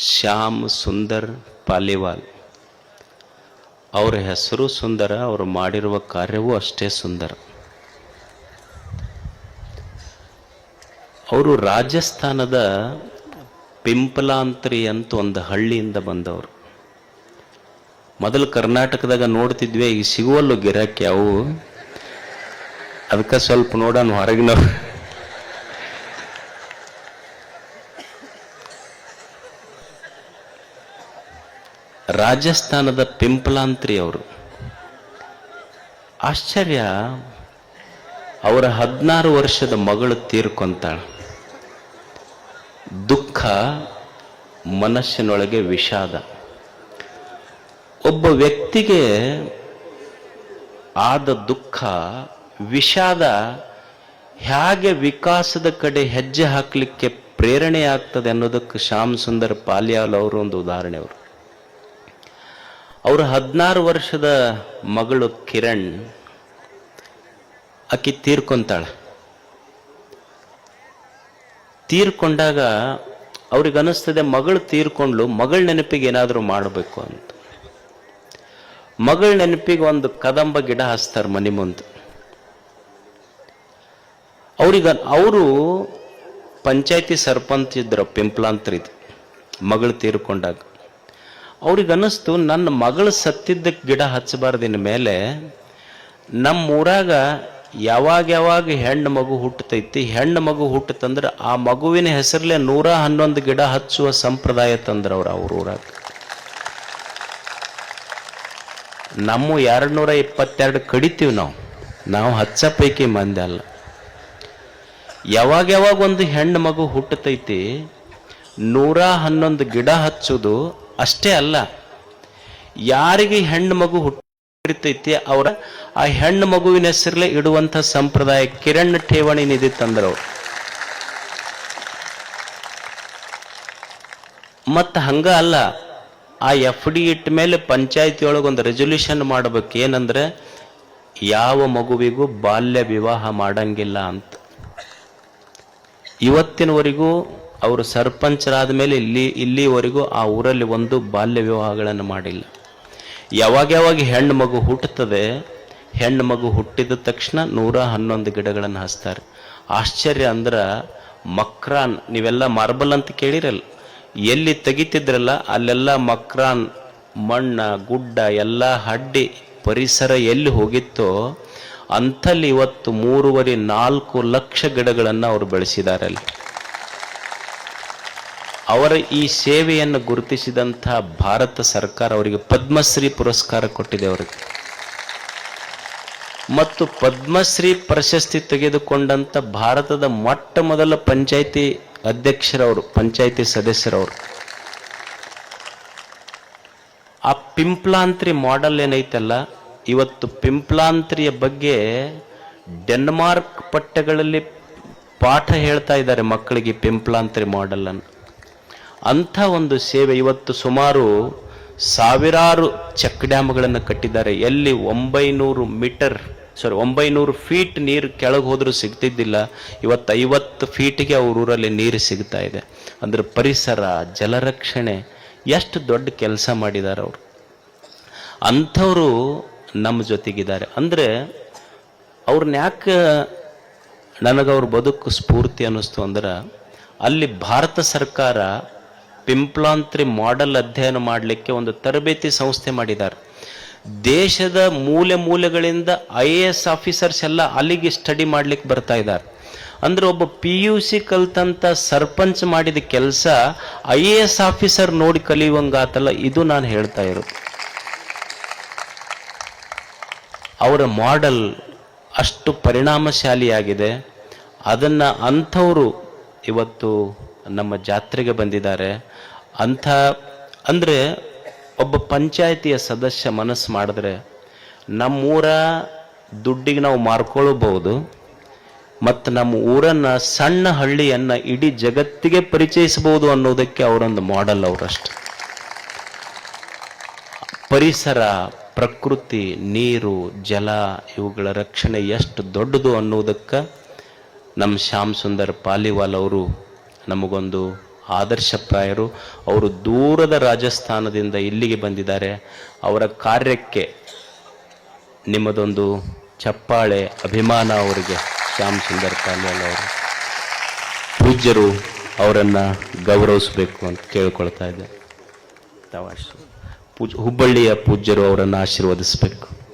ಶ್ಯಾಮ್ ಸುಂದರ್ ಪಾಲಿವಾಲ್. ಅವರ ಹೆಸರು ಸುಂದರ, ಅವರು ಮಾಡಿರುವ ಕಾರ್ಯವೂ ಅಷ್ಟೇ ಸುಂದರ. ಅವರು ರಾಜಸ್ಥಾನದ ಪಿಂಪಲಾಂತ್ರಿ ಅಂತ ಒಂದು ಹಳ್ಳಿಯಿಂದ ಬಂದವರು. ಮೊದಲು ಕರ್ನಾಟಕದಾಗ ನೋಡ್ತಿದ್ವಿ, ಈಗ ಸಿಗುವಲ್ಲು ಗಿರಾಕಿ ಅವು, ಅದಕ್ಕೆ ಸ್ವಲ್ಪ ನೋಡೋಣ ಹೊರಗಿನವ್ರು. ರಾಜಸ್ಥಾನದ ಪಿಂಪಲಾಂತ್ರಿ ಅವರು. ಆಶ್ಚರ್ಯ, ಅವರ 16 ವರ್ಷದ ಮಗಳು ತೀರ್ಕೊಂತಾಳ. ದುಃಖ, ಮನಸ್ಸಿನೊಳಗೆ ವಿಷಾದ. ಒಬ್ಬ ವ್ಯಕ್ತಿಗೆ ಆದ ದುಃಖ, ವಿಷಾದ ಹೇಗೆ ವಿಕಾಸದ ಕಡೆ ಹೆಜ್ಜೆ ಹಾಕಲಿಕ್ಕೆ ಪ್ರೇರಣೆ ಆಗ್ತದೆ ಅನ್ನೋದಕ್ಕೆ ಶ್ಯಾಮ್ ಸುಂದರ್ ಪಾಲಿವಾಲ್ ಅವರು ಒಂದು ಉದಾಹರಣೆ. ಅವರು 16 ವರ್ಷದ ಮಗಳು ಕಿರಣ್, ಆಕಿ ತೀರ್ಕೊಂತಾಳೆ. ತೀರ್ಕೊಂಡಾಗ ಅವ್ರಿಗೆ ಅನಿಸ್ತದೆ, ಮಗಳು ತೀರ್ಕೊಂಡ್ಲು, ಮಗಳ ನೆನಪಿಗೆ ಏನಾದರೂ ಮಾಡಬೇಕು ಅಂತ. ಮಗಳ ನೆನಪಿಗೆ ಒಂದು ಕದಂಬ ಗಿಡ ಹಚ್ತಾರೆ ಮನೆ ಮುಂದೆ. ಅವರು ಪಂಚಾಯತಿ ಸರ್ಪಂಚ್ ಇದ್ರು ಪಿಂಪಲಾಂತ್ರಿದು. ಮಗಳು ತೀರ್ಕೊಂಡಾಗ ಅವ್ರಿಗೆ ಅನ್ನಿಸ್ತು, ನನ್ನ ಮಗಳು ಸತ್ತಿದ್ದಕ್ಕೆ ಗಿಡ ಹಚ್ಚಬಾರ್ದಿನ ಮೇಲೆ ನಮ್ಮ ಊರಾಗ ಯಾವಾಗ ಹೆಣ್ಣು ಮಗು ಹುಟ್ಟತೈತಿ, ಹೆಣ್ಣು ಮಗು ಹುಟ್ಟತಂದ್ರೆ ಆ ಮಗುವಿನ ಹೆಸರಲ್ಲೇ 111 ಗಿಡ ಹಚ್ಚುವ ಸಂಪ್ರದಾಯ ತಂದ್ರ ಅವ್ರ ಊರಾಗ. ನಮ್ಮ 222 ಕಡಿತೀವಿ ನಾವು ಹಚ್ಚ ಪೈಕಿ ಮಂದಿ ಅಲ್ಲ. ಯಾವಾಗ ಒಂದು ಹೆಣ್ಣು ಮಗು ಹುಟ್ಟತೈತಿ 111 ಗಿಡ ಹಚ್ಚುವುದು ಅಷ್ಟೇ ಅಲ್ಲ, ಯಾರಿಗೆ ಹೆಣ್ಣು ಮಗು ಹುಟ್ಟಿರ್ತೈತಿ ಅವರ ಆ ಹೆಣ್ಣು ಮಗುವಿನ ಹೆಸರಲ್ಲೇ ಇಡುವಂಥ ಸಂಪ್ರದಾಯ ಕಿರಣ್ ಠೇವಣಿ ನಿಧಿ ತಂದ್ರವ್ರು. ಮತ್ತು ಹಂಗ ಅಲ್ಲ, ಆ FD ಇಟ್ಟ ಮೇಲೆ ಪಂಚಾಯತಿ ಒಳಗೊಂದು ರೆಸೊಲ್ಯೂಷನ್ ಮಾಡ್ಬೇಕು, ಏನಂದ್ರೆ ಯಾವ ಮಗುವಿಗೂ ಬಾಲ್ಯ ವಿವಾಹ ಮಾಡಂಗಿಲ್ಲ ಅಂತ. ಇವತ್ತಿನವರೆಗೂ ಅವರು ಸರ್ಪಂಚರಾದ ಮೇಲೆ ಇಲ್ಲಿವರೆಗೂ ಆ ಊರಲ್ಲಿ ಒಂದು ಬಾಲ್ಯ ವಿವಾಹಗಳನ್ನು ಮಾಡಿಲ್ಲ. ಯಾವಾಗ ಹೆಣ್ಣು ಮಗು ಹುಟ್ಟುತ್ತದೆ, ಹೆಣ್ಣು ಮಗು ಹುಟ್ಟಿದ ತಕ್ಷಣ 111 ಗಿಡಗಳನ್ನು ಹಚ್ತಾರೆ. ಆಶ್ಚರ್ಯ ಅಂದ್ರೆ, ಮಕ್ರಾನ್, ನೀವೆಲ್ಲ ಮಾರ್ಬಲ್ ಅಂತ ಕೇಳಿರಲ್ಲ, ಎಲ್ಲಿ ತೆಗಿತಿದ್ರಲ್ಲ ಅಲ್ಲೆಲ್ಲ ಮಕ್ರಾನ್, ಮಣ್ಣ ಗುಡ್ಡ ಎಲ್ಲ ಹಡ್ಡಿ ಪರಿಸರ ಎಲ್ಲಿ ಹೋಗಿತ್ತೋ ಅಂಥಲ್ಲಿ ಇವತ್ತು 3.5-4 ಲಕ್ಷ ಗಿಡಗಳನ್ನು ಅವರು ಬೆಳೆಸಿದ್ದಾರೆ ಅಲ್ಲಿ. ಅವರ ಈ ಸೇವೆಯನ್ನು ಗುರುತಿಸಿದಂಥ ಭಾರತ ಸರ್ಕಾರ ಅವರಿಗೆ ಪದ್ಮಶ್ರೀ ಪುರಸ್ಕಾರ ಕೊಟ್ಟಿದೆ ಅವರಿಗೆ. ಮತ್ತು ಪದ್ಮಶ್ರೀ ಪ್ರಶಸ್ತಿ ತೆಗೆದುಕೊಂಡಂಥ ಭಾರತದ ಮೊಟ್ಟ ಮೊದಲ ಪಂಚಾಯಿತಿ ಅಧ್ಯಕ್ಷರವರು, ಪಂಚಾಯಿತಿ ಸದಸ್ಯರವರು. ಆ ಪಿಂಪಲಾಂತ್ರಿ ಮಾಡೆಲ್ ಏನೈತಲ್ಲ, ಇವತ್ತು ಪಿಂಪಲಾಂತ್ರಿಯ ಬಗ್ಗೆ ಡೆನ್ಮಾರ್ಕ್ ಪಠ್ಯಗಳಲ್ಲಿ ಪಾಠ ಹೇಳ್ತಾ ಇದ್ದಾರೆ ಮಕ್ಕಳಿಗೆ, ಪಿಂಪಲಾಂತ್ರಿ ಮಾಡೆಲ್ ಅನ್ನು. ಅಂಥ ಒಂದು ಸೇವೆ ಇವತ್ತು ಸುಮಾರು 1000 ಚೆಕ್ ಡ್ಯಾಮ್ಗಳನ್ನು ಕಟ್ಟಿದ್ದಾರೆ. ಎಲ್ಲಿ 900 ಫೀಟ್ ನೀರು ಕೆಳಗೆ ಹೋದ್ರೂ ಸಿಗ್ತಿದ್ದಿಲ್ಲ, ಇವತ್ತು 50 ಫೀಟ್ಗೆ ಅವ್ರ ಊರಲ್ಲಿ ನೀರು ಸಿಗ್ತಾ ಇದೆ. ಅಂದ್ರೆ ಪರಿಸರ, ಜಲರಕ್ಷಣೆ ಎಷ್ಟು ದೊಡ್ಡ ಕೆಲಸ ಮಾಡಿದ್ದಾರೆ ಅವರು. ಅಂಥವರು ನಮ್ಮ ಜೊತೆಗಿದ್ದಾರೆ. ಅಂದರೆ ಅವ್ರನ್ನ ಯಾಕೆ ನನಗವ್ರ ಬದುಕು ಸ್ಫೂರ್ತಿ ಅನ್ನಿಸ್ತು ಅಂದ್ರೆ, ಅಲ್ಲಿ ಭಾರತ ಸರ್ಕಾರ ಪಿಂಪಲಾಂತ್ರಿ ಮಾಡೆಲ್ ಅಧ್ಯಯನ ಮಾಡಲಿಕ್ಕೆ ಒಂದು ತರಬೇತಿ ಸಂಸ್ಥೆ ಮಾಡಿದ್ದಾರೆ. ದೇಶದ ಮೂಲೆಗಳಿಂದ IAS ಆಫೀಸರ್ಸ್ ಎಲ್ಲ ಅಲ್ಲಿಗೆ ಸ್ಟಡಿ ಮಾಡ್ಲಿಕ್ಕೆ ಬರ್ತಾ ಇದ್ದಾರೆ. ಅಂದ್ರೆ ಒಬ್ಬ PUC ಕಲ್ತಂತ ಸರ್ಪಂಚ್ ಮಾಡಿದ ಕೆಲಸ IAS ಆಫೀಸರ್ ನೋಡಿ ಕಲಿಯುವಂಗಾತಲ್ಲ, ಇದು ನಾನು ಹೇಳ್ತಾ ಇರೋದು. ಅವರ ಮಾಡೆಲ್ ಅಷ್ಟು ಪರಿಣಾಮಶಾಲಿಯಾಗಿದೆ. ಅದನ್ನ ಅಂಥವರು ಇವತ್ತು ನಮ್ಮ ಜಾತ್ರೆಗೆ ಬಂದಿದ್ದಾರೆ. ಅಂದ್ರೆ ಒಬ್ಬ ಪಂಚಾಯತಿಯ ಸದಸ್ಯ ಮನಸ್ಸು ಮಾಡಿದ್ರೆ ನಮ್ಮೂರ ದುಡ್ಡಿಗೆ ನಾವು ಮಾರ್ಕೊಳ್ಳಬಹುದು, ಮತ್ತು ನಮ್ಮ ಊರನ್ನ, ಸಣ್ಣ ಹಳ್ಳಿಯನ್ನ ಇಡೀ ಜಗತ್ತಿಗೆ ಪರಿಚಯಿಸಬಹುದು ಅನ್ನೋದಕ್ಕೆ ಅವರೊಂದು ಮಾಡೆಲ್. ಅವರಷ್ಟು ಪರಿಸರ, ಪ್ರಕೃತಿ, ನೀರು, ಜಲ ಇವುಗಳ ರಕ್ಷಣೆ ಎಷ್ಟು ದೊಡ್ಡದು ಅನ್ನೋದಕ್ಕೆ ನಮ್ಮ ಶ್ಯಾಮ್ ಸುಂದರ್ ಪಾಲಿವಾಲ್ ಅವರು ನಮಗೊಂದು ಆದರ್ಶಪ್ರಾಯರು. ಅವರು ದೂರದ ರಾಜಸ್ಥಾನದಿಂದ ಇಲ್ಲಿಗೆ ಬಂದಿದ್ದಾರೆ. ಅವರ ಕಾರ್ಯಕ್ಕೆ ನಿಮ್ಮದೊಂದು ಚಪ್ಪಾಳೆ, ಅಭಿಮಾನ ಅವರಿಗೆ. ಶ್ಯಾಮ್ ಸುಂದರ್ ಪಾಲ್ಯಾಳ್ ಅವರು ಪೂಜ್ಯರು ಅವರನ್ನು ಗೌರವಿಸಬೇಕು ಅಂತ ಕೇಳ್ಕೊಳ್ತಾ ಇದ್ದೆ. ಹುಬ್ಬಳ್ಳಿಯ ಪೂಜ್ಯರು ಅವರನ್ನು ಆಶೀರ್ವದಿಸಬೇಕು.